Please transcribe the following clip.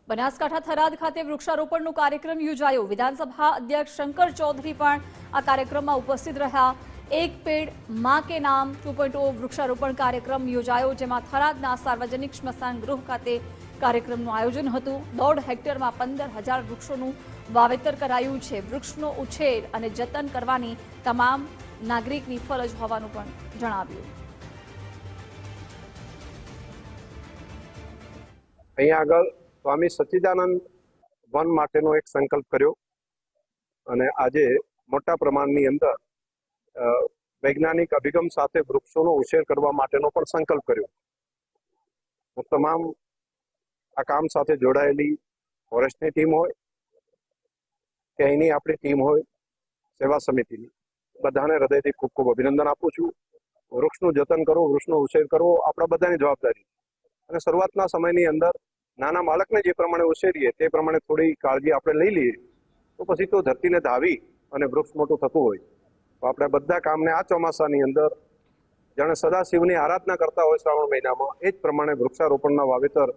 બનાસકાંઠા થરાદ ખાતે વૃક્ષારોપણનો કાર્યક્રમ યોજાયો। વિધાનસભા અધ્યક્ષ શંકર ચૌધરી પણ આ કાર્યક્રમમાં ઉપસ્થિત રહ્યા। એક પેડ માં કે નામ 2.0 વૃક્ષારોપણ કાર્યક્રમ યોજાયો, જેમાં થરાદના સાર્વજનિક સ્મશાન ગૃહ ખાતે કાર્યક્રમનું આયોજન હતું। 1.5 હેક્ટરમાં 15,000 વૃક્ષોનું વાવેતર કરાયું છે। વૃક્ષનો ઉછેર અને જતન કરવાની તમામ નાગરિકની ફરજ હોવાનું પણ જણાવ્યું। અહીંયા આગળ સ્વામી સચ્ચિદાનંદ વન માટેનો એક સંકલ્પ કર્યો અને આજે મોટા પ્રમાણની અંદર વૈજ્ઞાનિક અભિગમ સાથે વૃક્ષોનો ઉછેર કરવા માટેનો પણ સંકલ્પ કર્યો। હું તમામ આ કામ સાથે જોડાયેલી ફોરેસ્ટની ટીમ હોય કે અહીંની આપણી ટીમ હોય સેવા સમિતિની, બધાને હૃદયથી ખૂબ ખૂબ અભિનંદન આપું છું। વૃક્ષનું જતન કરવું, વૃક્ષનો ઉછેર કરવો આપણા બધાની જવાબદારી અને શરૂઆતના સમયની અંદર નાના બાળકને જે પ્રમાણે ઉછેરીએ તે પ્રમાણે થોડી કાળજી આપણે લઈ લઈએ તો પછી તો ધરતીને ધાવી અને વૃક્ષ મોટું થતું હોય। તો આપણે બધા કામને આ ચોમાસાની અંદર જાણે સદાશિવની આરાધના કરતા હોય શ્રાવણ મહિનામાં, એ જ પ્રમાણે વૃક્ષારોપણના વાવેતર